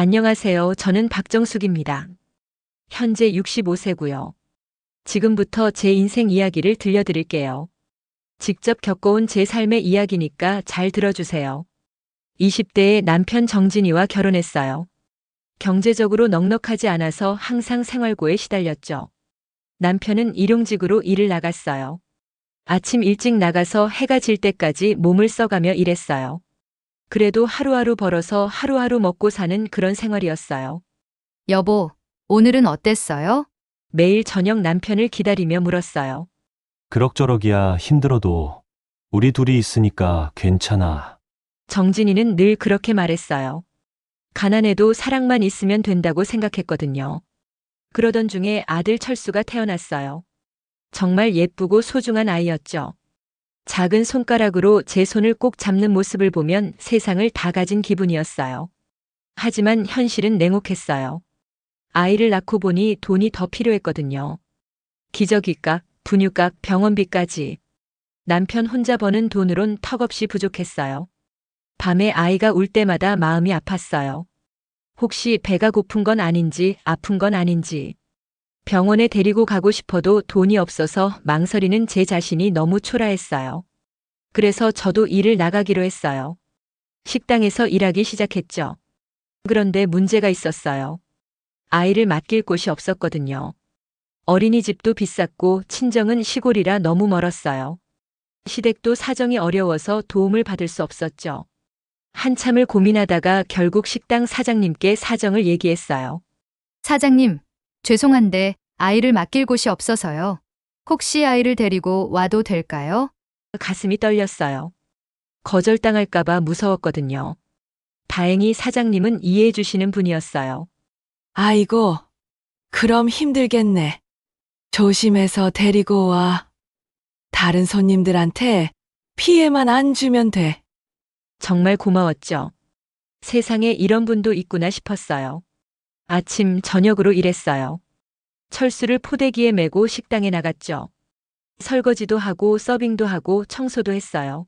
안녕하세요. 저는 박정숙입니다. 현재 65세고요. 지금부터 제 인생 이야기를 들려드릴게요. 직접 겪어온 제 삶의 이야기니까 잘 들어주세요. 20대에 남편 정진이와 결혼했어요. 경제적으로 넉넉하지 않아서 항상 생활고에 시달렸죠. 남편은 일용직으로 일을 나갔어요. 아침 일찍 나가서 해가 질 때까지 몸을 써가며 일했어요. 그래도 하루하루 벌어서 하루하루 먹고 사는 그런 생활이었어요. 여보, 오늘은 어땠어요? 매일 저녁 남편을 기다리며 물었어요. 그럭저럭이야 힘들어도 우리 둘이 있으니까 괜찮아. 정진이는 늘 그렇게 말했어요. 가난해도 사랑만 있으면 된다고 생각했거든요. 그러던 중에 아들 철수가 태어났어요. 정말 예쁘고 소중한 아이였죠. 작은 손가락으로 제 손을 꼭 잡는 모습을 보면 세상을 다 가진 기분이었어요. 하지만 현실은 냉혹했어요. 아이를 낳고 보니 돈이 더 필요했거든요. 기저귀값, 분유값, 병원비까지. 남편 혼자 버는 돈으론 턱없이 부족했어요. 밤에 아이가 울 때마다 마음이 아팠어요. 혹시 배가 고픈 건 아닌지, 아픈 건 아닌지. 병원에 데리고 가고 싶어도 돈이 없어서 망설이는 제 자신이 너무 초라했어요. 그래서 저도 일을 나가기로 했어요. 식당에서 일하기 시작했죠. 그런데 문제가 있었어요. 아이를 맡길 곳이 없었거든요. 어린이집도 비쌌고 친정은 시골이라 너무 멀었어요. 시댁도 사정이 어려워서 도움을 받을 수 없었죠. 한참을 고민하다가 결국 식당 사장님께 사정을 얘기했어요. 사장님, 죄송한데 아이를 맡길 곳이 없어서요. 혹시 아이를 데리고 와도 될까요? 가슴이 떨렸어요. 거절당할까봐 무서웠거든요. 다행히 사장님은 이해해 주시는 분이었어요. 아이고, 그럼 힘들겠네. 조심해서 데리고 와. 다른 손님들한테 피해만 안 주면 돼. 정말 고마웠죠. 세상에 이런 분도 있구나 싶었어요. 아침, 저녁으로 일했어요. 철수를 포대기에 메고 식당에 나갔죠. 설거지도 하고 서빙도 하고 청소도 했어요.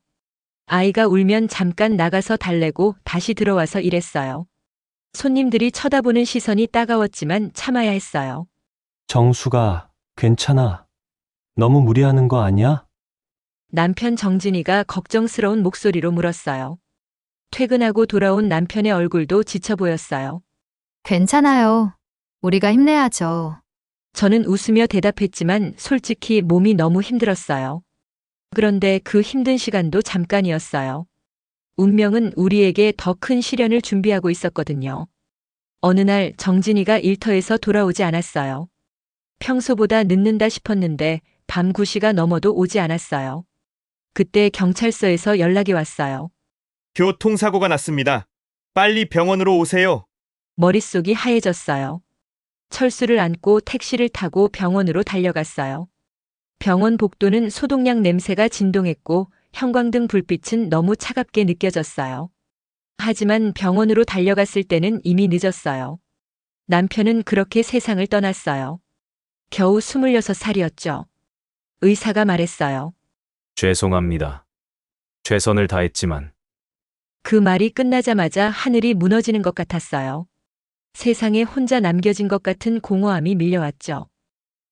아이가 울면 잠깐 나가서 달래고 다시 들어와서 일했어요. 손님들이 쳐다보는 시선이 따가웠지만 참아야 했어요. 정수가 괜찮아. 너무 무리하는 거 아니야? 남편 정진이가 걱정스러운 목소리로 물었어요. 퇴근하고 돌아온 남편의 얼굴도 지쳐 보였어요. 괜찮아요. 우리가 힘내야죠. 저는 웃으며 대답했지만 솔직히 몸이 너무 힘들었어요. 그런데 그 힘든 시간도 잠깐이었어요. 운명은 우리에게 더 큰 시련을 준비하고 있었거든요. 어느 날 정진이가 일터에서 돌아오지 않았어요. 평소보다 늦는다 싶었는데 밤 9시가 넘어도 오지 않았어요. 그때 경찰서에서 연락이 왔어요. 교통사고가 났습니다. 빨리 병원으로 오세요. 머릿속이 하얘졌어요. 철수를 안고 택시를 타고 병원으로 달려갔어요. 병원 복도는 소독약 냄새가 진동했고 형광등 불빛은 너무 차갑게 느껴졌어요. 하지만 병원으로 달려갔을 때는 이미 늦었어요. 남편은 그렇게 세상을 떠났어요. 겨우 26살이었죠. 의사가 말했어요. 죄송합니다. 최선을 다했지만 그 말이 끝나자마자 하늘이 무너지는 것 같았어요. 세상에 혼자 남겨진 것 같은 공허함이 밀려왔죠.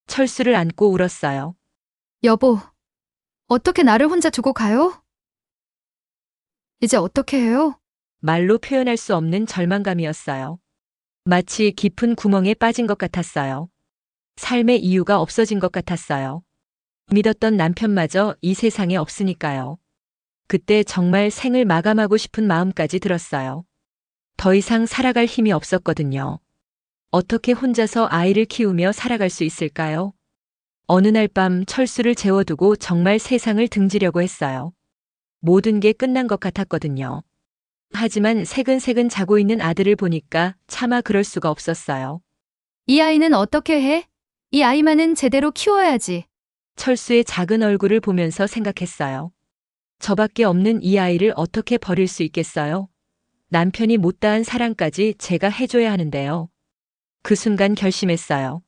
철수를 안고 울었어요. 여보, 어떻게 나를 혼자 두고 가요? 이제 어떻게 해요? 말로 표현할 수 없는 절망감이었어요. 마치 깊은 구멍에 빠진 것 같았어요. 삶의 이유가 없어진 것 같았어요. 믿었던 남편마저 이 세상에 없으니까요. 그때 정말 생을 마감하고 싶은 마음까지 들었어요. 더 이상 살아갈 힘이 없었거든요. 어떻게 혼자서 아이를 키우며 살아갈 수 있을까요? 어느 날 밤 철수를 재워두고 정말 세상을 등지려고 했어요. 모든 게 끝난 것 같았거든요. 하지만 새근새근 자고 있는 아들을 보니까 차마 그럴 수가 없었어요. 이 아이는 어떻게 해? 이 아이만은 제대로 키워야지. 철수의 작은 얼굴을 보면서 생각했어요. 저밖에 없는 이 아이를 어떻게 버릴 수 있겠어요? 남편이 못다한 사랑까지 제가 해줘야 하는데요. 그 순간 결심했어요.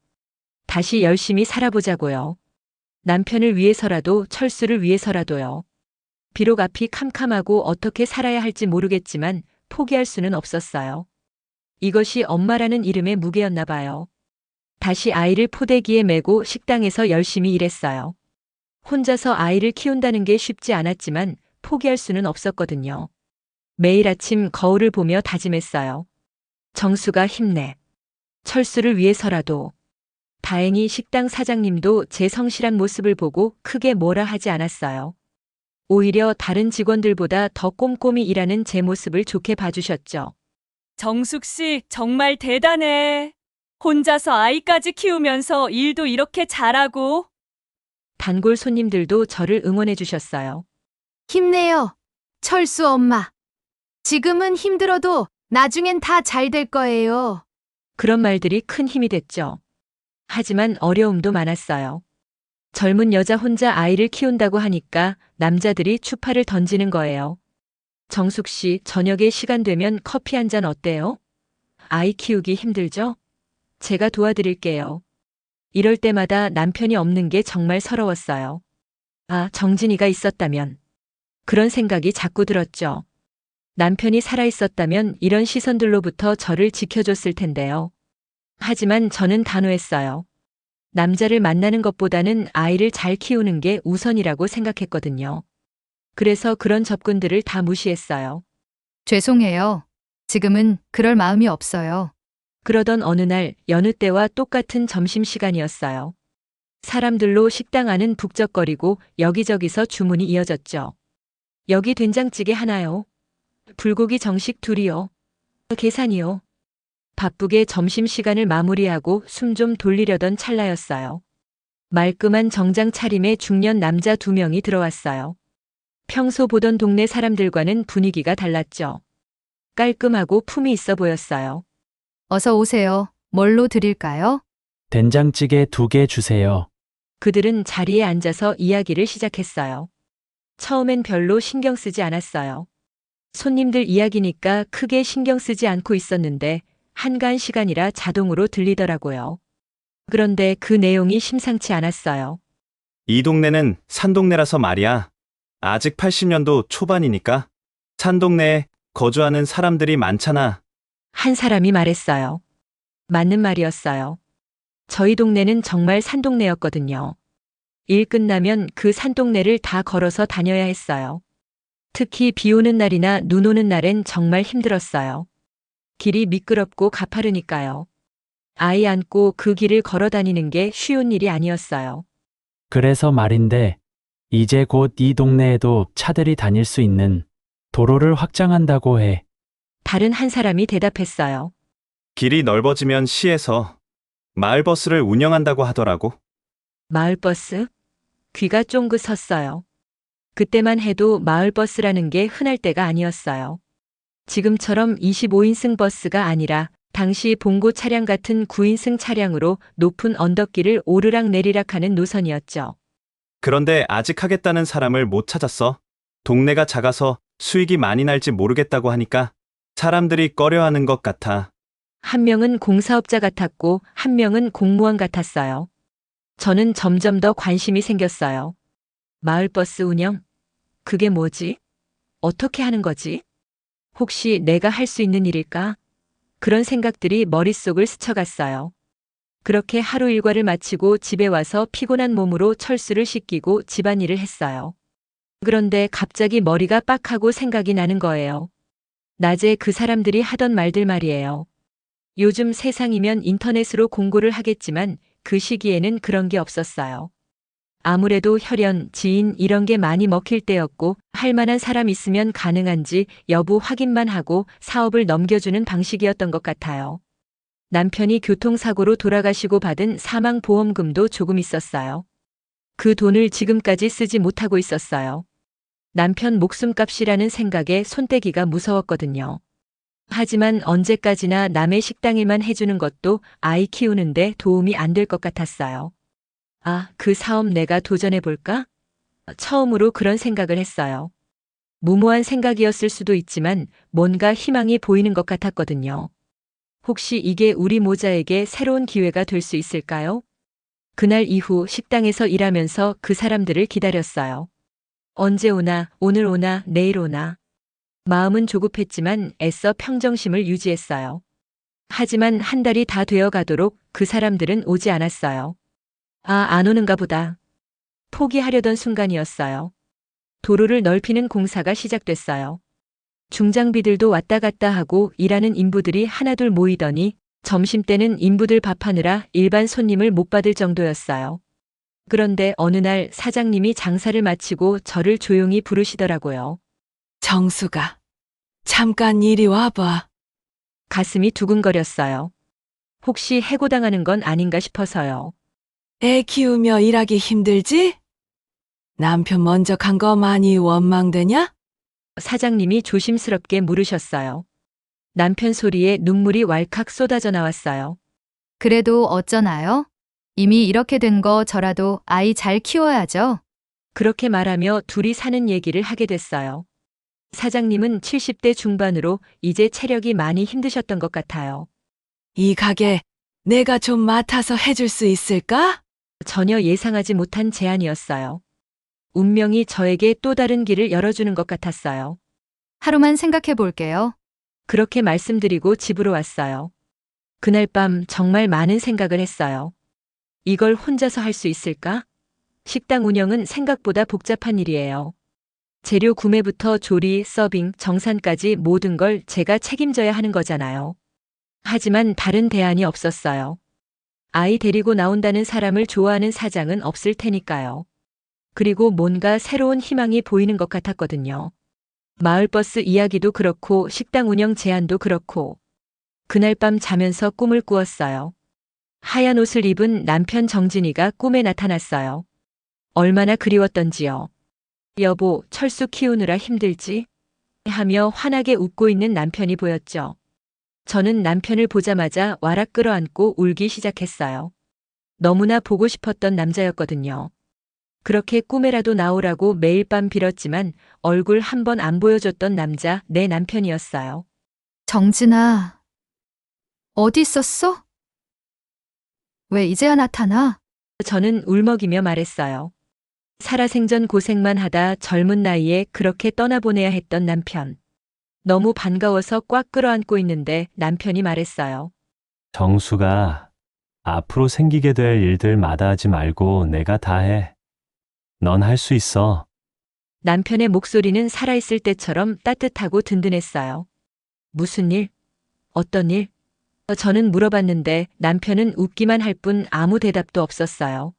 다시 열심히 살아보자고요. 남편을 위해서라도 철수를 위해서라도요. 비록 앞이 캄캄하고 어떻게 살아야 할지 모르겠지만 포기할 수는 없었어요. 이것이 엄마라는 이름의 무게였나 봐요. 다시 아이를 포대기에 메고 식당에서 열심히 일했어요. 혼자서 아이를 키운다는 게 쉽지 않았지만 포기할 수는 없었거든요. 매일 아침 거울을 보며 다짐했어요. 정수가 힘내. 철수를 위해서라도. 다행히 식당 사장님도 제 성실한 모습을 보고 크게 뭐라 하지 않았어요. 오히려 다른 직원들보다 더 꼼꼼히 일하는 제 모습을 좋게 봐주셨죠. 정숙 씨, 정말 대단해. 혼자서 아이까지 키우면서 일도 이렇게 잘하고. 단골 손님들도 저를 응원해 주셨어요. 힘내요. 철수 엄마. 지금은 힘들어도 나중엔 다 잘 될 거예요. 그런 말들이 큰 힘이 됐죠. 하지만 어려움도 많았어요. 젊은 여자 혼자 아이를 키운다고 하니까 남자들이 추파를 던지는 거예요. 정숙 씨, 저녁에 시간 되면 커피 한 잔 어때요? 아이 키우기 힘들죠? 제가 도와드릴게요. 이럴 때마다 남편이 없는 게 정말 서러웠어요. 아, 정진이가 있었다면. 그런 생각이 자꾸 들었죠. 남편이 살아있었다면 이런 시선들로부터 저를 지켜줬을 텐데요. 하지만 저는 단호했어요. 남자를 만나는 것보다는 아이를 잘 키우는 게 우선이라고 생각했거든요. 그래서 그런 접근들을 다 무시했어요. 죄송해요. 지금은 그럴 마음이 없어요. 그러던 어느 날 여느 때와 똑같은 점심시간이었어요. 사람들로 식당 안은 북적거리고 여기저기서 주문이 이어졌죠. 여기 된장찌개 하나요? 불고기 정식 둘이요. 계산이요. 바쁘게 점심시간을 마무리하고 숨 좀 돌리려던 찰나였어요. 말끔한 정장 차림의 중년 남자 2명이 들어왔어요. 평소 보던 동네 사람들과는 분위기가 달랐죠. 깔끔하고 품이 있어 보였어요. 어서 오세요. 뭘로 드릴까요? 된장찌개 2개 주세요. 그들은 자리에 앉아서 이야기를 시작했어요. 처음엔 별로 신경 쓰지 않았어요. 손님들 이야기니까 크게 신경 쓰지 않고 있었는데 한가한 시간이라 자동으로 들리더라고요. 그런데 그 내용이 심상치 않았어요. 이 동네는 산동네라서 말이야. 아직 80년도 초반이니까 산동네에 거주하는 사람들이 많잖아. 한 사람이 말했어요. 맞는 말이었어요. 저희 동네는 정말 산동네였거든요. 일 끝나면 그 산동네를 다 걸어서 다녀야 했어요. 특히 비 오는 날이나 눈 오는 날엔 정말 힘들었어요. 길이 미끄럽고 가파르니까요. 아이 안고 그 길을 걸어 다니는 게 쉬운 일이 아니었어요. 그래서 말인데, 이제 곧 이 동네에도 차들이 다닐 수 있는 도로를 확장한다고 해. 다른 한 사람이 대답했어요. 길이 넓어지면 시에서 마을버스를 운영한다고 하더라고. 마을버스? 귀가 쫑긋 섰어요. 그때만 해도 마을버스라는 게 흔할 때가 아니었어요. 지금처럼 25인승 버스가 아니라 당시 봉고 차량 같은 9인승 차량으로 높은 언덕길을 오르락 내리락 하는 노선이었죠. 그런데 아직 하겠다는 사람을 못 찾았어. 동네가 작아서 수익이 많이 날지 모르겠다고 하니까 사람들이 꺼려하는 것 같아. 한 명은 공사업자 같았고 한 명은 공무원 같았어요. 저는 점점 더 관심이 생겼어요. 마을버스 운영? 그게 뭐지? 어떻게 하는 거지? 혹시 내가 할 수 있는 일일까? 그런 생각들이 머릿속을 스쳐갔어요. 그렇게 하루 일과를 마치고 집에 와서 피곤한 몸으로 철수를 씻기고 집안일을 했어요. 그런데 갑자기 머리가 빡하고 생각이 나는 거예요. 낮에 그 사람들이 하던 말들 말이에요. 요즘 세상이면 인터넷으로 공고를 하겠지만 그 시기에는 그런 게 없었어요. 아무래도 혈연, 지인 이런 게 많이 먹힐 때였고 할 만한 사람 있으면 가능한지 여부 확인만 하고 사업을 넘겨주는 방식이었던 것 같아요. 남편이 교통사고로 돌아가시고 받은 사망보험금도 조금 있었어요. 그 돈을 지금까지 쓰지 못하고 있었어요. 남편 목숨값이라는 생각에 손떼기가 무서웠거든요. 하지만 언제까지나 남의 식당일만 해주는 것도 아이 키우는데 도움이 안 될 것 같았어요. 아, 그 사업 내가 도전해볼까? 처음으로 그런 생각을 했어요. 무모한 생각이었을 수도 있지만 뭔가 희망이 보이는 것 같았거든요. 혹시 이게 우리 모자에게 새로운 기회가 될 수 있을까요? 그날 이후 식당에서 일하면서 그 사람들을 기다렸어요. 언제 오나, 오늘 오나, 내일 오나. 마음은 조급했지만 애써 평정심을 유지했어요. 하지만 한 달이 다 되어 가도록 그 사람들은 오지 않았어요. 아, 안 오는가 보다. 포기하려던 순간이었어요. 도로를 넓히는 공사가 시작됐어요. 중장비들도 왔다 갔다 하고 일하는 인부들이 하나둘 모이더니 점심때는 인부들 밥하느라 일반 손님을 못 받을 정도였어요. 그런데 어느 날 사장님이 장사를 마치고 저를 조용히 부르시더라고요. 정수가, 잠깐 이리 와봐. 가슴이 두근거렸어요. 혹시 해고당하는 건 아닌가 싶어서요. 애 키우며 일하기 힘들지? 남편 먼저 간 거 많이 원망되냐? 사장님이 조심스럽게 물으셨어요. 남편 소리에 눈물이 왈칵 쏟아져 나왔어요. 그래도 어쩌나요? 이미 이렇게 된 거 저라도 아이 잘 키워야죠. 그렇게 말하며 둘이 사는 얘기를 하게 됐어요. 사장님은 70대 중반으로 이제 체력이 많이 힘드셨던 것 같아요. 이 가게 내가 좀 맡아서 해줄 수 있을까? 전혀 예상하지 못한 제안이었어요. 운명이 저에게 또 다른 길을 열어주는 것 같았어요. 하루만 생각해 볼게요. 그렇게 말씀드리고 집으로 왔어요. 그날 밤 정말 많은 생각을 했어요. 이걸 혼자서 할 수 있을까? 식당 운영은 생각보다 복잡한 일이에요. 재료 구매부터 조리, 서빙, 정산까지 모든 걸 제가 책임져야 하는 거잖아요. 하지만 다른 대안이 없었어요. 아이 데리고 나온다는 사람을 좋아하는 사장은 없을 테니까요. 그리고 뭔가 새로운 희망이 보이는 것 같았거든요. 마을버스 이야기도 그렇고 식당 운영 제안도 그렇고 그날 밤 자면서 꿈을 꾸었어요. 하얀 옷을 입은 남편 정진이가 꿈에 나타났어요. 얼마나 그리웠던지요. 여보, 철수 키우느라 힘들지? 하며 환하게 웃고 있는 남편이 보였죠. 저는 남편을 보자마자 와락 끌어안고 울기 시작했어요. 너무나 보고 싶었던 남자였거든요. 그렇게 꿈에라도 나오라고 매일 밤 빌었지만 얼굴 한 번 안 보여줬던 남자, 내 남편이었어요. 정진아, 어디 있었어? 왜 이제야 나타나? 저는 울먹이며 말했어요. 살아생전 고생만 하다 젊은 나이에 그렇게 떠나보내야 했던 남편. 너무 반가워서 꽉 끌어안고 있는데 남편이 말했어요. 정수가 앞으로 생기게 될 일들 마다하지 말고 내가 다 해. 넌 할 수 있어. 남편의 목소리는 살아있을 때처럼 따뜻하고 든든했어요. 무슨 일? 어떤 일? 저는 물어봤는데 남편은 웃기만 할 뿐 아무 대답도 없었어요.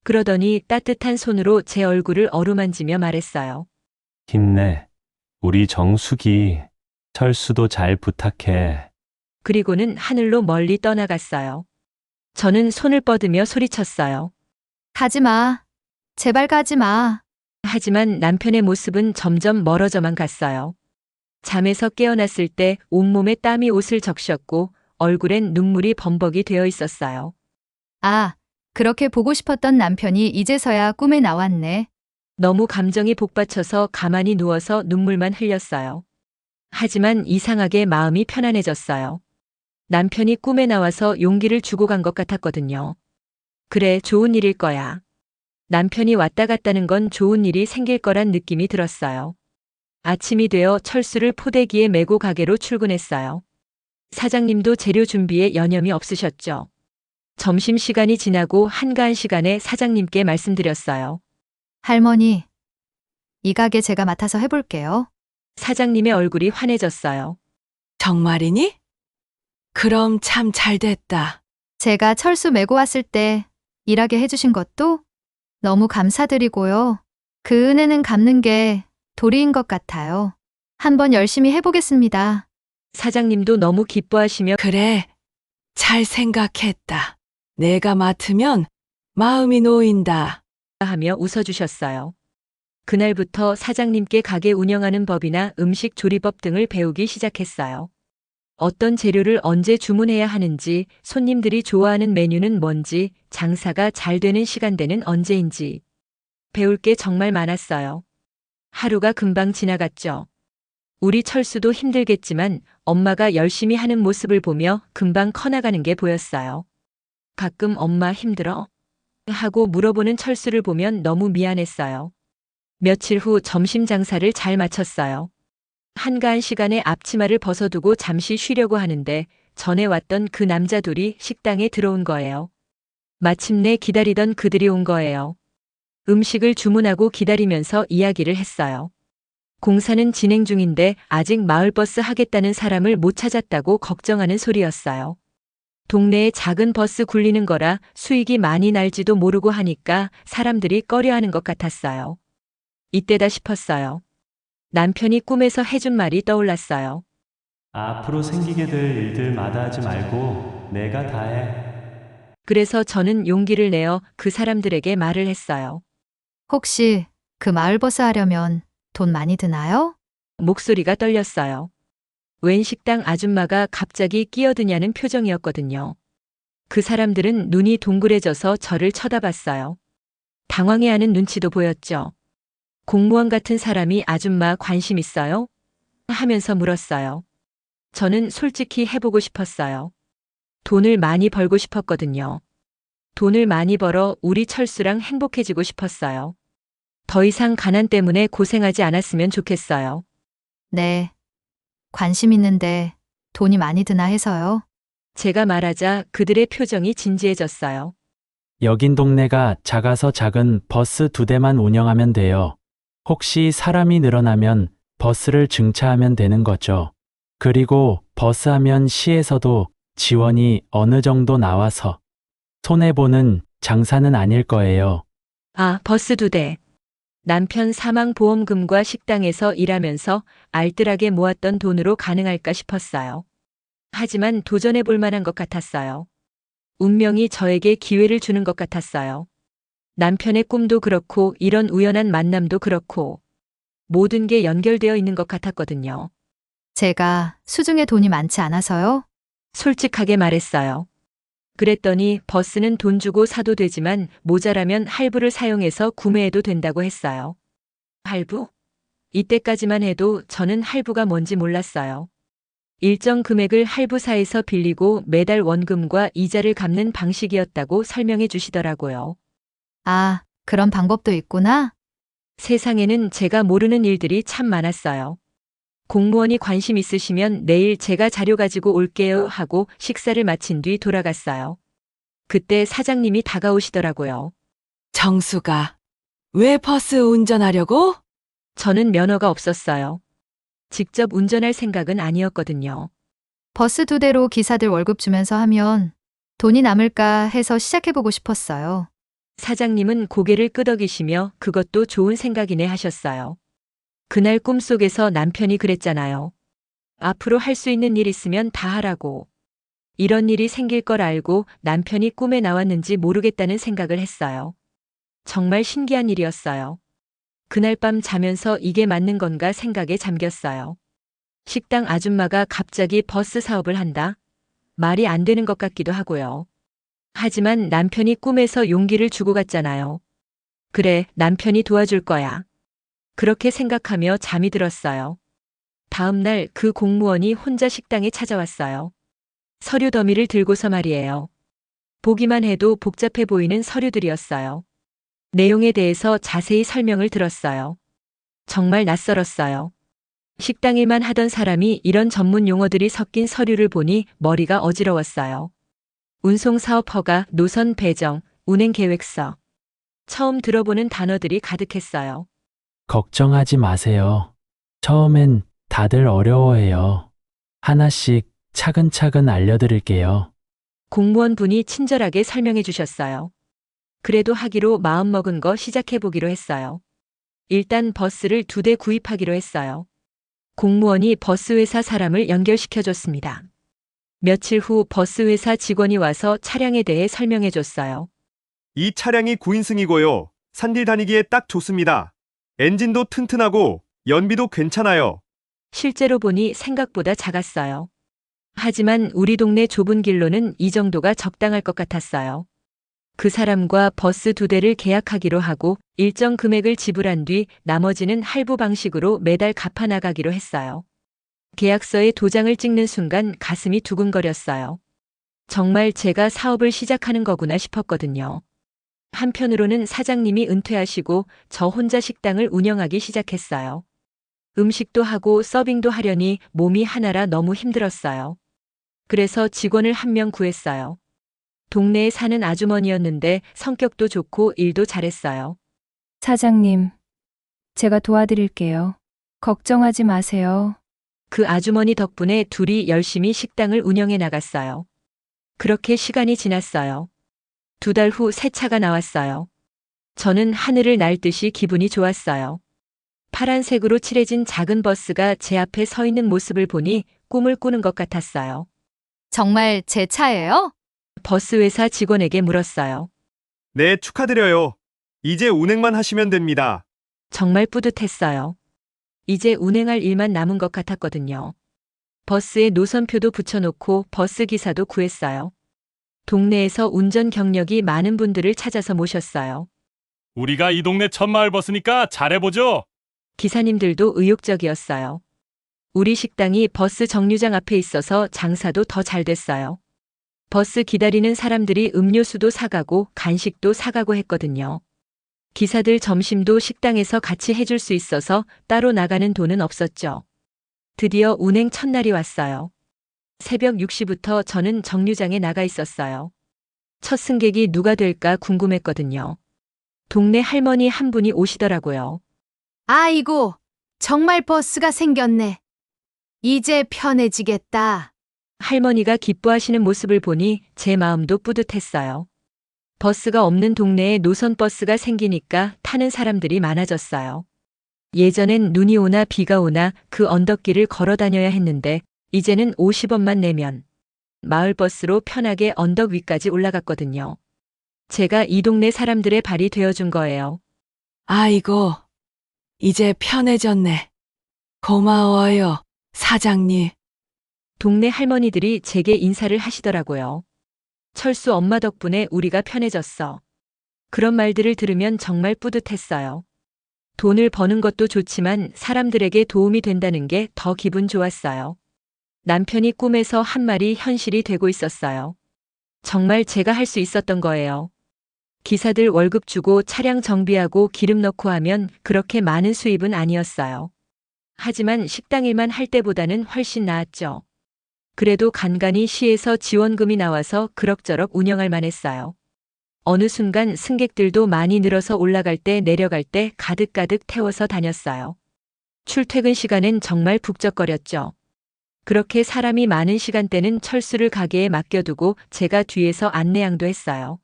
그러더니 따뜻한 손으로 제 얼굴을 어루만지며 말했어요. 힘내. 우리 정숙이, 철수도 잘 부탁해. 그리고는 하늘로 멀리 떠나갔어요. 저는 손을 뻗으며 소리쳤어요. 가지 마. 제발 가지 마. 하지만 남편의 모습은 점점 멀어져만 갔어요. 잠에서 깨어났을 때 온몸에 땀이 옷을 적셨고 얼굴엔 눈물이 범벅이 되어 있었어요. 아, 그렇게 보고 싶었던 남편이 이제서야 꿈에 나왔네. 너무 감정이 복받쳐서 가만히 누워서 눈물만 흘렸어요. 하지만 이상하게 마음이 편안해졌어요. 남편이 꿈에 나와서 용기를 주고 간 것 같았거든요. 그래, 좋은 일일 거야. 남편이 왔다 갔다는 건 좋은 일이 생길 거란 느낌이 들었어요. 아침이 되어 철수를 포대기에 메고 가게로 출근했어요. 사장님도 재료 준비에 여념이 없으셨죠. 점심시간이 지나고 한가한 시간에 사장님께 말씀드렸어요. 할머니, 이 가게 제가 맡아서 해볼게요. 사장님의 얼굴이 환해졌어요. 정말이니? 그럼 참 잘 됐다. 제가 철수 메고 왔을 때 일하게 해주신 것도 너무 감사드리고요. 그 은혜는 갚는 게 도리인 것 같아요. 한번 열심히 해보겠습니다. 사장님도 너무 기뻐하시며 그래, 잘 생각했다. 내가 맡으면 마음이 놓인다. 하며 웃어주셨어요. 그날부터 사장님께 가게 운영하는 법이나 음식 조리법 등을 배우기 시작했어요. 어떤 재료를 언제 주문해야 하는지, 손님들이 좋아하는 메뉴는 뭔지, 장사가 잘 되는 시간대는 언제인지. 배울 게 정말 많았어요. 하루가 금방 지나갔죠. 우리 철수도 힘들겠지만 엄마가 열심히 하는 모습을 보며 금방 커나가는 게 보였어요. 가끔 엄마 힘들어? 하고 물어보는 철수를 보면 너무 미안했어요. 며칠 후 점심 장사를 잘 마쳤어요. 한가한 시간에 앞치마를 벗어두고 잠시 쉬려고 하는데 전에 왔던 그 남자 둘이 식당에 들어온 거예요. 마침내 기다리던 그들이 온 거예요. 음식을 주문하고 기다리면서 이야기를 했어요. 공사는 진행 중인데 아직 마을버스 하겠다는 사람을 못 찾았다고 걱정하는 소리였어요. 동네에 작은 버스 굴리는 거라 수익이 많이 날지도 모르고 하니까 사람들이 꺼려하는 것 같았어요. 이때다 싶었어요. 남편이 꿈에서 해준 말이 떠올랐어요. 앞으로 생기게 될 일들 마다하지 말고 내가 다 해. 그래서 저는 용기를 내어 그 사람들에게 말을 했어요. 혹시 그 마을버스 하려면 돈 많이 드나요? 목소리가 떨렸어요. 웬 식당 아줌마가 갑자기 끼어드냐는 표정이었거든요. 그 사람들은 눈이 동그래져서 저를 쳐다봤어요. 당황해하는 눈치도 보였죠. 공무원 같은 사람이 아줌마 관심 있어요? 하면서 물었어요. 저는 솔직히 해보고 싶었어요. 돈을 많이 벌고 싶었거든요. 돈을 많이 벌어 우리 철수랑 행복해지고 싶었어요. 더 이상 가난 때문에 고생하지 않았으면 좋겠어요. 네. 관심 있는데 돈이 많이 드나 해서요. 제가 말하자 그들의 표정이 진지해졌어요. 여긴 동네가 작아서 작은 버스 2대만 운영하면 돼요. 혹시 사람이 늘어나면 버스를 증차하면 되는 거죠. 그리고 버스 하면 시에서도 지원이 어느 정도 나와서 손해보는 장사는 아닐 거예요. 아, 버스 2대. 남편 사망보험금과 식당에서 일하면서 알뜰하게 모았던 돈으로 가능할까 싶었어요. 하지만 도전해 볼 만한 것 같았어요. 운명이 저에게 기회를 주는 것 같았어요. 남편의 꿈도 그렇고 이런 우연한 만남도 그렇고 모든 게 연결되어 있는 것 같았거든요. 제가 수중에 돈이 많지 않아서요. 솔직하게 말했어요. 그랬더니 버스는 돈 주고 사도 되지만 모자라면 할부를 사용해서 구매해도 된다고 했어요. 할부? 이때까지만 해도 저는 할부가 뭔지 몰랐어요. 일정 금액을 할부사에서 빌리고 매달 원금과 이자를 갚는 방식이었다고 설명해 주시더라고요. 아, 그런 방법도 있구나. 세상에는 제가 모르는 일들이 참 많았어요. 공무원이 관심 있으시면 내일 제가 자료 가지고 올게요 하고 식사를 마친 뒤 돌아갔어요. 그때 사장님이 다가오시더라고요. 정수가 왜 버스 운전하려고? 저는 면허가 없었어요. 직접 운전할 생각은 아니었거든요. 버스 2대로 기사들 월급 주면서 하면 돈이 남을까 해서 시작해보고 싶었어요. 사장님은 고개를 끄덕이시며 그것도 좋은 생각이네 하셨어요. 그날 꿈속에서 남편이 그랬잖아요. 앞으로 할 수 있는 일 있으면 다 하라고. 이런 일이 생길 걸 알고 남편이 꿈에 나왔는지 모르겠다는 생각을 했어요. 정말 신기한 일이었어요. 그날 밤 자면서 이게 맞는 건가 생각에 잠겼어요. 식당 아줌마가 갑자기 버스 사업을 한다? 말이 안 되는 것 같기도 하고요. 하지만 남편이 꿈에서 용기를 주고 갔잖아요. 그래, 남편이 도와줄 거야. 그렇게 생각하며 잠이 들었어요. 다음 날 그 공무원이 혼자 식당에 찾아왔어요. 서류 더미를 들고서 말이에요. 보기만 해도 복잡해 보이는 서류들이었어요. 내용에 대해서 자세히 설명을 들었어요. 정말 낯설었어요. 식당 일만 하던 사람이 이런 전문 용어들이 섞인 서류를 보니 머리가 어지러웠어요. 운송사업 허가, 노선 배정, 운행 계획서. 처음 들어보는 단어들이 가득했어요. 걱정하지 마세요. 처음엔 다들 어려워해요. 하나씩 차근차근 알려드릴게요. 공무원분이 친절하게 설명해 주셨어요. 그래도 하기로 마음먹은 거 시작해보기로 했어요. 일단 버스를 2대 구입하기로 했어요. 공무원이 버스회사 사람을 연결시켜줬습니다. 며칠 후 버스회사 직원이 와서 차량에 대해 설명해 줬어요. 이 차량이 9인승이고요. 산길 다니기에 딱 좋습니다. 엔진도 튼튼하고 연비도 괜찮아요. 실제로 보니 생각보다 작았어요. 하지만 우리 동네 좁은 길로는 이 정도가 적당할 것 같았어요. 그 사람과 버스 2대를 계약하기로 하고 일정 금액을 지불한 뒤 나머지는 할부 방식으로 매달 갚아 나가기로 했어요. 계약서에 도장을 찍는 순간 가슴이 두근거렸어요. 정말 제가 사업을 시작하는 거구나 싶었거든요. 한편으로는 사장님이 은퇴하시고 저 혼자 식당을 운영하기 시작했어요. 음식도 하고 서빙도 하려니 몸이 하나라 너무 힘들었어요. 그래서 직원을 한 명 구했어요. 동네에 사는 아주머니였는데 성격도 좋고 일도 잘했어요. 사장님, 제가 도와드릴게요. 걱정하지 마세요. 그 아주머니 덕분에 둘이 열심히 식당을 운영해 나갔어요. 그렇게 시간이 지났어요. 2달 후 새 차가 나왔어요. 저는 하늘을 날듯이 기분이 좋았어요. 파란색으로 칠해진 작은 버스가 제 앞에 서 있는 모습을 보니 꿈을 꾸는 것 같았어요. 정말 제 차예요? 버스 회사 직원에게 물었어요. 네, 축하드려요. 이제 운행만 하시면 됩니다. 정말 뿌듯했어요. 이제 운행할 일만 남은 것 같았거든요. 버스에 노선표도 붙여놓고 버스 기사도 구했어요. 동네에서 운전 경력이 많은 분들을 찾아서 모셨어요. 우리가 이 동네 첫 마을 버스니까 잘해보죠. 기사님들도 의욕적이었어요. 우리 식당이 버스 정류장 앞에 있어서 장사도 더 잘 됐어요. 버스 기다리는 사람들이 음료수도 사가고 간식도 사가고 했거든요. 기사들 점심도 식당에서 같이 해줄 수 있어서 따로 나가는 돈은 없었죠. 드디어 운행 첫날이 왔어요. 새벽 6시부터 저는 정류장에 나가 있었어요. 첫 승객이 누가 될까 궁금했거든요. 동네 할머니 한 분이 오시더라고요. 아이고, 정말 버스가 생겼네. 이제 편해지겠다. 할머니가 기뻐하시는 모습을 보니 제 마음도 뿌듯했어요. 버스가 없는 동네에 노선 버스가 생기니까 타는 사람들이 많아졌어요. 예전엔 눈이 오나 비가 오나 그 언덕길을 걸어 다녀야 했는데 이제는 50원만 내면 마을 버스로 편하게 언덕 위까지 올라갔거든요. 제가 이 동네 사람들의 발이 되어준 거예요. 아이고, 이제 편해졌네. 고마워요, 사장님. 동네 할머니들이 제게 인사를 하시더라고요. 철수 엄마 덕분에 우리가 편해졌어. 그런 말들을 들으면 정말 뿌듯했어요. 돈을 버는 것도 좋지만 사람들에게 도움이 된다는 게 더 기분 좋았어요. 남편이 꿈에서 한 말이 현실이 되고 있었어요. 정말 제가 할 수 있었던 거예요. 기사들 월급 주고 차량 정비하고 기름 넣고 하면 그렇게 많은 수입은 아니었어요. 하지만 식당 일만 할 때보다는 훨씬 나았죠. 그래도 간간히 시에서 지원금이 나와서 그럭저럭 운영할 만했어요. 어느 순간 승객들도 많이 늘어서 올라갈 때 내려갈 때 가득가득 태워서 다녔어요. 출퇴근 시간엔 정말 북적거렸죠. 그렇게 사람이 많은 시간대는 철수를 가게에 맡겨두고 제가 뒤에서 안내양도 했어요.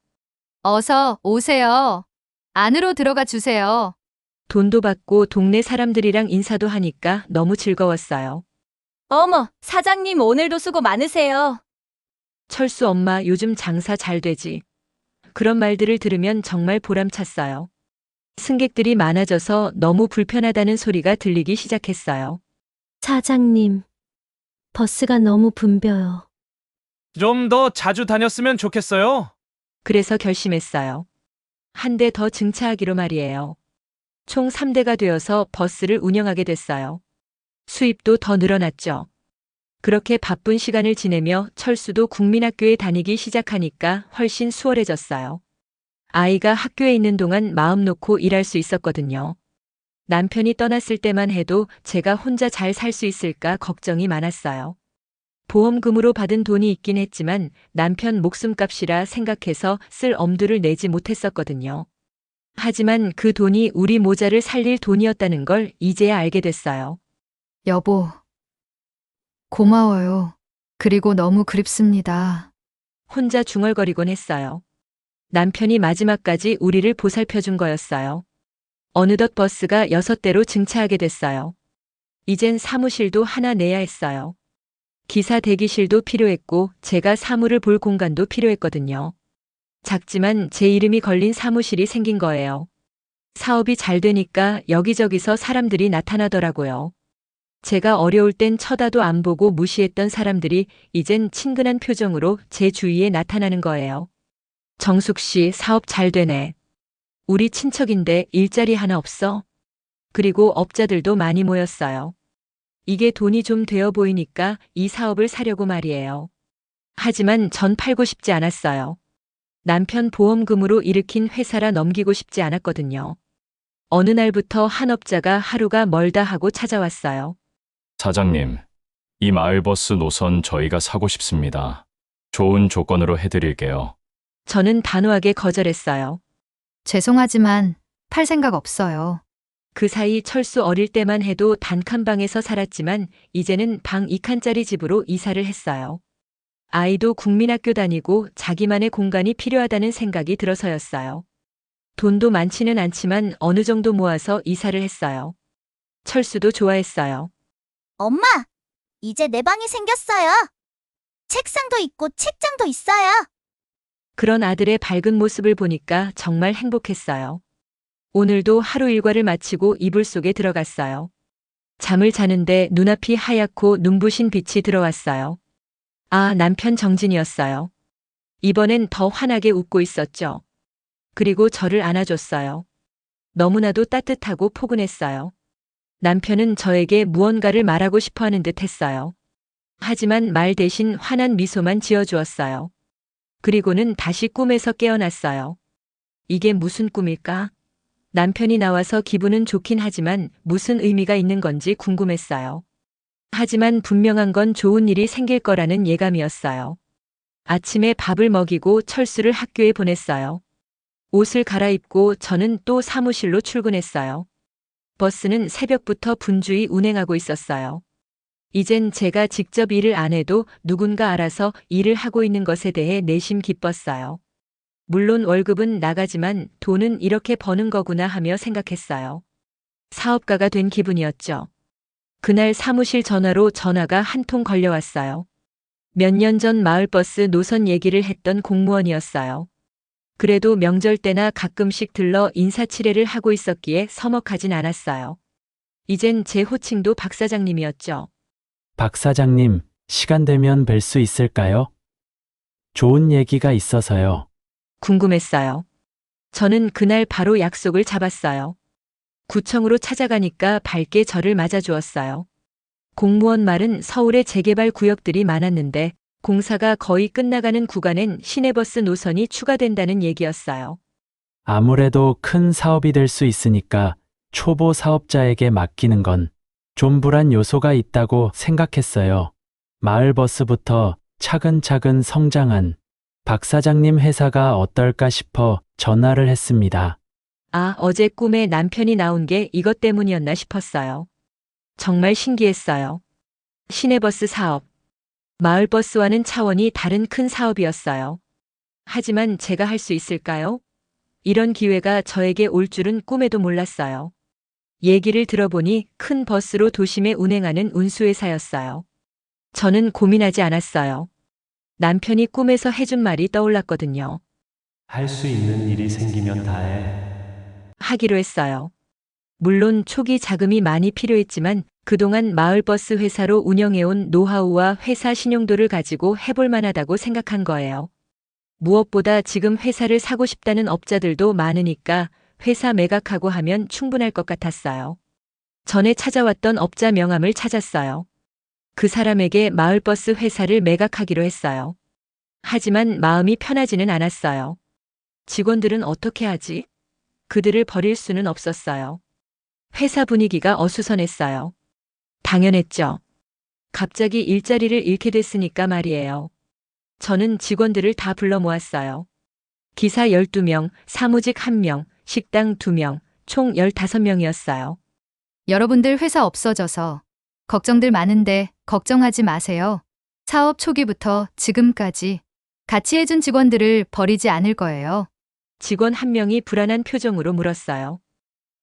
어서 오세요. 안으로 들어가 주세요. 돈도 받고 동네 사람들이랑 인사도 하니까 너무 즐거웠어요. 어머, 사장님 오늘도 수고 많으세요. 철수 엄마 요즘 장사 잘 되지. 그런 말들을 들으면 정말 보람찼어요. 승객들이 많아져서 너무 불편하다는 소리가 들리기 시작했어요. 사장님, 버스가 너무 붐벼요. 좀 더 자주 다녔으면 좋겠어요. 그래서 결심했어요. 한 대 더 증차하기로 말이에요. 총 3대가 되어서 버스를 운영하게 됐어요. 수입도 더 늘어났죠. 그렇게 바쁜 시간을 지내며 철수도 국민학교에 다니기 시작하니까 훨씬 수월해졌어요. 아이가 학교에 있는 동안 마음 놓고 일할 수 있었거든요. 남편이 떠났을 때만 해도 제가 혼자 잘 살 수 있을까 걱정이 많았어요. 보험금으로 받은 돈이 있긴 했지만 남편 목숨값이라 생각해서 쓸 엄두를 내지 못했었거든요. 하지만 그 돈이 우리 모자를 살릴 돈이었다는 걸 이제야 알게 됐어요. 여보, 고마워요. 그리고 너무 그립습니다. 혼자 중얼거리곤 했어요. 남편이 마지막까지 우리를 보살펴준 거였어요. 어느덧 버스가 6대로 증차하게 됐어요. 이젠 사무실도 하나 내야 했어요. 기사 대기실도 필요했고 제가 사물을 볼 공간도 필요했거든요. 작지만 제 이름이 걸린 사무실이 생긴 거예요. 사업이 잘 되니까 여기저기서 사람들이 나타나더라고요. 제가 어려울 땐 쳐다도 안 보고 무시했던 사람들이 이젠 친근한 표정으로 제 주위에 나타나는 거예요. 정숙 씨, 사업 잘 되네. 우리 친척인데 일자리 하나 없어? 그리고 업자들도 많이 모였어요. 이게 돈이 좀 되어 보이니까 이 사업을 사려고 말이에요. 하지만 전 팔고 싶지 않았어요. 남편 보험금으로 일으킨 회사라 넘기고 싶지 않았거든요. 어느 날부터 한 업자가 하루가 멀다 하고 찾아왔어요. 사장님, 이 마을버스 노선 저희가 사고 싶습니다. 좋은 조건으로 해드릴게요. 저는 단호하게 거절했어요. 죄송하지만 팔 생각 없어요. 그 사이 철수 어릴 때만 해도 단칸방에서 살았지만 이제는 방 2칸짜리 집으로 이사를 했어요. 아이도 국민학교 다니고 자기만의 공간이 필요하다는 생각이 들어서였어요. 돈도 많지는 않지만 어느 정도 모아서 이사를 했어요. 철수도 좋아했어요. 엄마, 이제 내 방이 생겼어요. 책상도 있고 책장도 있어요. 그런 아들의 밝은 모습을 보니까 정말 행복했어요. 오늘도 하루 일과를 마치고 이불 속에 들어갔어요. 잠을 자는데 눈앞이 하얗고 눈부신 빛이 들어왔어요. 아, 남편 정진이었어요. 이번엔 더 환하게 웃고 있었죠. 그리고 저를 안아줬어요. 너무나도 따뜻하고 포근했어요. 남편은 저에게 무언가를 말하고 싶어 하는 듯 했어요. 하지만 말 대신 환한 미소만 지어주었어요. 그리고는 다시 꿈에서 깨어났어요. 이게 무슨 꿈일까? 남편이 나와서 기분은 좋긴 하지만 무슨 의미가 있는 건지 궁금했어요. 하지만 분명한 건 좋은 일이 생길 거라는 예감이었어요. 아침에 밥을 먹이고 철수를 학교에 보냈어요. 옷을 갈아입고 저는 또 사무실로 출근했어요. 버스는 새벽부터 분주히 운행하고 있었어요. 이젠 제가 직접 일을 안 해도 누군가 알아서 일을 하고 있는 것에 대해 내심 기뻤어요. 물론 월급은 나가지만 돈은 이렇게 버는 거구나 하며 생각했어요. 사업가가 된 기분이었죠. 그날 사무실 전화로 전화가 한 통 걸려왔어요. 몇 년 전 마을버스 노선 얘기를 했던 공무원이었어요. 그래도 명절 때나 가끔씩 들러 인사치레를 하고 있었기에 서먹하진 않았어요. 이젠 제 호칭도 박 사장님이었죠. 박 사장님, 시간 되면 뵐 수 있을까요? 좋은 얘기가 있어서요. 궁금했어요. 저는 그날 바로 약속을 잡았어요. 구청으로 찾아가니까 밝게 저를 맞아주었어요. 공무원 말은 서울에 재개발 구역들이 많았는데 공사가 거의 끝나가는 구간엔 시내버스 노선이 추가된다는 얘기였어요. 아무래도 큰 사업이 될 수 있으니까 초보 사업자에게 맡기는 건 좀 불안 요소가 있다고 생각했어요. 마을버스부터 차근차근 성장한 박 사장님 회사가 어떨까 싶어 전화를 했습니다. 아, 어제 꿈에 남편이 나온 게 이것 때문이었나 싶었어요. 정말 신기했어요. 시내버스 사업. 마을버스와는 차원이 다른 큰 사업이었어요. 하지만 제가 할 수 있을까요? 이런 기회가 저에게 올 줄은 꿈에도 몰랐어요. 얘기를 들어보니 큰 버스로 도심에 운행하는 운수회사였어요. 저는 고민하지 않았어요. 남편이 꿈에서 해준 말이 떠올랐거든요. 할 수 있는 일이 생기면 다 해. 하기로 했어요. 물론 초기 자금이 많이 필요했지만 그동안 마을버스 회사로 운영해온 노하우와 회사 신용도를 가지고 해볼 만하다고 생각한 거예요. 무엇보다 지금 회사를 사고 싶다는 업자들도 많으니까 회사 매각하고 하면 충분할 것 같았어요. 전에 찾아왔던 업자 명함을 찾았어요. 그 사람에게 마을버스 회사를 매각하기로 했어요. 하지만 마음이 편하지는 않았어요. 직원들은 어떻게 하지? 그들을 버릴 수는 없었어요. 회사 분위기가 어수선했어요. 당연했죠. 갑자기 일자리를 잃게 됐으니까 말이에요. 저는 직원들을 다 불러 모았어요. 기사 12명, 사무직 1명, 식당 2명, 총 15명이었어요. 여러분들 회사 없어져서 걱정들 많은데 걱정하지 마세요. 사업 초기부터 지금까지 같이 해준 직원들을 버리지 않을 거예요. 직원 1명이 불안한 표정으로 물었어요.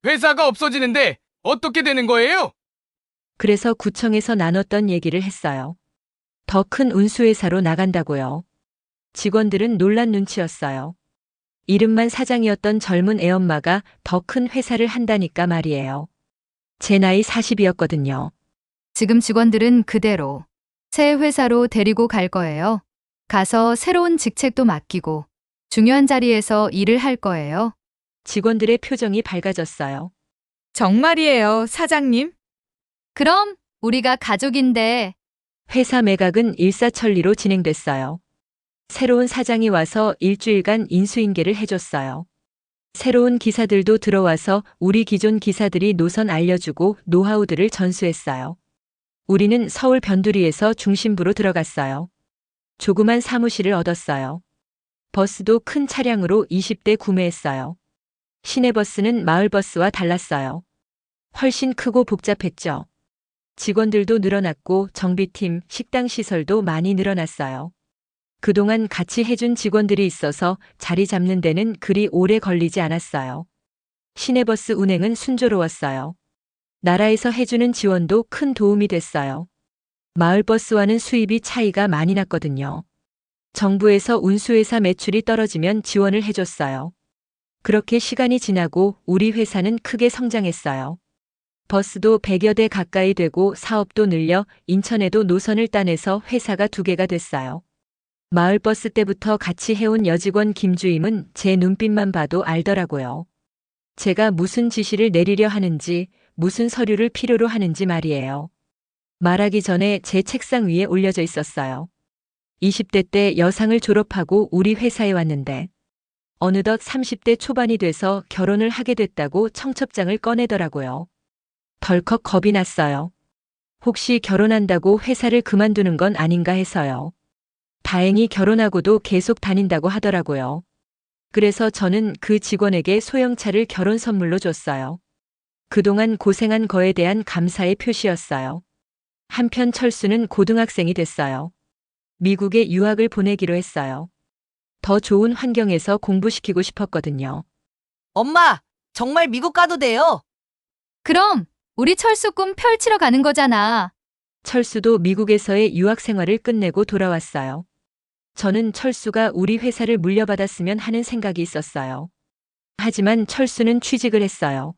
회사가 없어지는데 어떻게 되는 거예요? 그래서 구청에서 나눴던 얘기를 했어요. 더 큰 운수회사로 나간다고요. 직원들은 놀란 눈치였어요. 이름만 사장이었던 젊은 애엄마가 더 큰 회사를 한다니까 말이에요. 제 나이 40이었거든요. 지금 직원들은 그대로 새 회사로 데리고 갈 거예요. 가서 새로운 직책도 맡기고 중요한 자리에서 일을 할 거예요. 직원들의 표정이 밝아졌어요. 정말이에요, 사장님? 그럼 우리가 가족인데. 회사 매각은 일사천리로 진행됐어요. 새로운 사장이 와서 일주일간 인수인계를 해줬어요. 새로운 기사들도 들어와서 우리 기존 기사들이 노선 알려주고 노하우들을 전수했어요. 우리는 서울 변두리에서 중심부로 들어갔어요. 조그만 사무실을 얻었어요. 버스도 큰 차량으로 20대 구매했어요. 시내버스는 마을버스와 달랐어요. 훨씬 크고 복잡했죠. 직원들도 늘어났고 정비팀, 식당 시설도 많이 늘어났어요. 그동안 같이 해준 직원들이 있어서 자리 잡는 데는 그리 오래 걸리지 않았어요. 시내버스 운행은 순조로웠어요. 나라에서 해주는 지원도 큰 도움이 됐어요. 마을버스와는 수입이 차이가 많이 났거든요. 정부에서 운수회사 매출이 떨어지면 지원을 해줬어요. 그렇게 시간이 지나고 우리 회사는 크게 성장했어요. 버스도 100여 대 가까이 되고 사업도 늘려 인천에도 노선을 따내서 회사가 2개가 됐어요. 마을버스 때부터 같이 해온 여직원 김주임은 제 눈빛만 봐도 알더라고요. 제가 무슨 지시를 내리려 하는지, 무슨 서류를 필요로 하는지 말이에요. 말하기 전에 제 책상 위에 올려져 있었어요. 20대 때 여상을 졸업하고 우리 회사에 왔는데 어느덧 30대 초반이 돼서 결혼을 하게 됐다고 청첩장을 꺼내더라고요. 덜컥 겁이 났어요. 혹시 결혼한다고 회사를 그만두는 건 아닌가 해서요. 다행히 결혼하고도 계속 다닌다고 하더라고요. 그래서 저는 그 직원에게 소형차를 결혼 선물로 줬어요. 그동안 고생한 거에 대한 감사의 표시였어요. 한편 철수는 고등학생이 됐어요. 미국에 유학을 보내기로 했어요. 더 좋은 환경에서 공부시키고 싶었거든요. 엄마, 정말 미국 가도 돼요? 그럼 우리 철수 꿈 펼치러 가는 거잖아. 철수도 미국에서의 유학 생활을 끝내고 돌아왔어요. 저는 철수가 우리 회사를 물려받았으면 하는 생각이 있었어요. 하지만 철수는 취직을 했어요.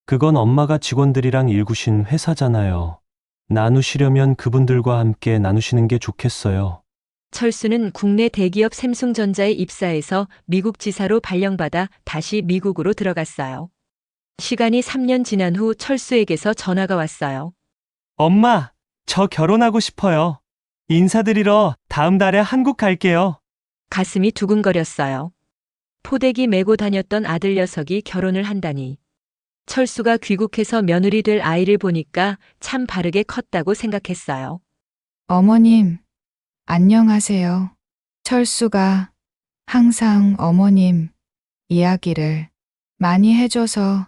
그건 엄마가 직원들이랑 일구신 회사잖아요. 나누시려면 그분들과 함께 나누시는 게 좋겠어요. 철수는 국내 대기업 샘승전자에 입사해서 미국 지사로 발령받아 다시 미국으로 들어갔어요. 시간이 3년 지난 후 철수에게서 전화가 왔어요. 엄마, 저 결혼하고 싶어요. 인사드리러 다음 달에 한국 갈게요. 가슴이 두근거렸어요. 포대기 메고 다녔던 아들 녀석이 결혼을 한다니. 철수가 귀국해서 며느리 될 아이를 보니까 참 바르게 컸다고 생각했어요. 어머님, 안녕하세요. 철수가 항상 어머님 이야기를 많이 해줘서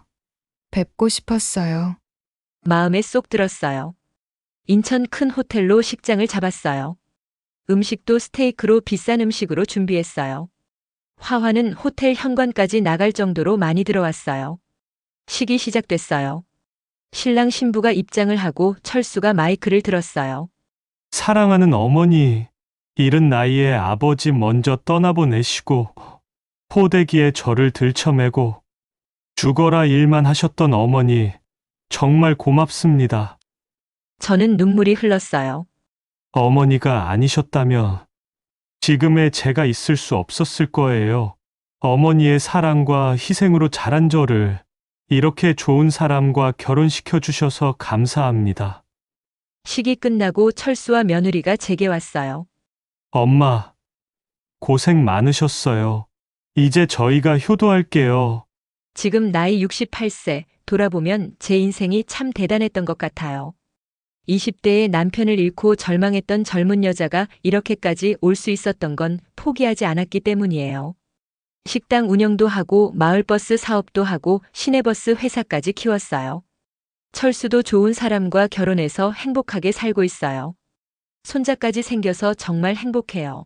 뵙고 싶었어요. 마음에 쏙 들었어요. 인천 큰 호텔로 식장을 잡았어요. 음식도 스테이크로 비싼 음식으로 준비했어요. 화환은 호텔 현관까지 나갈 정도로 많이 들어왔어요. 식이 시작됐어요. 신랑 신부가 입장을 하고 철수가 마이크를 들었어요. 사랑하는 어머니, 이른 나이에 아버지 먼저 떠나보내시고 포대기에 저를 들쳐매고 죽어라 일만 하셨던 어머니, 정말 고맙습니다. 저는 눈물이 흘렀어요. 어머니가 아니셨다면 지금의 제가 있을 수 없었을 거예요. 어머니의 사랑과 희생으로 자란 저를 이렇게 좋은 사람과 결혼시켜 주셔서 감사합니다. 식이 끝나고 철수와 며느리가 제게 왔어요. 엄마, 고생 많으셨어요. 이제 저희가 효도할게요. 지금 나이 68세, 돌아보면 제 인생이 참 대단했던 것 같아요. 20대에 남편을 잃고 절망했던 젊은 여자가 이렇게까지 올 수 있었던 건 포기하지 않았기 때문이에요. 식당 운영도 하고 마을버스 사업도 하고 시내버스 회사까지 키웠어요. 철수도 좋은 사람과 결혼해서 행복하게 살고 있어요. 손자까지 생겨서 정말 행복해요.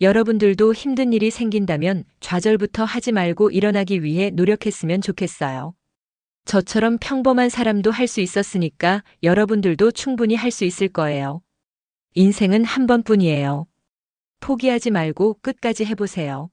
여러분들도 힘든 일이 생긴다면 좌절부터 하지 말고 일어나기 위해 노력했으면 좋겠어요. 저처럼 평범한 사람도 할 수 있었으니까 여러분들도 충분히 할 수 있을 거예요. 인생은 한 번뿐이에요. 포기하지 말고 끝까지 해보세요.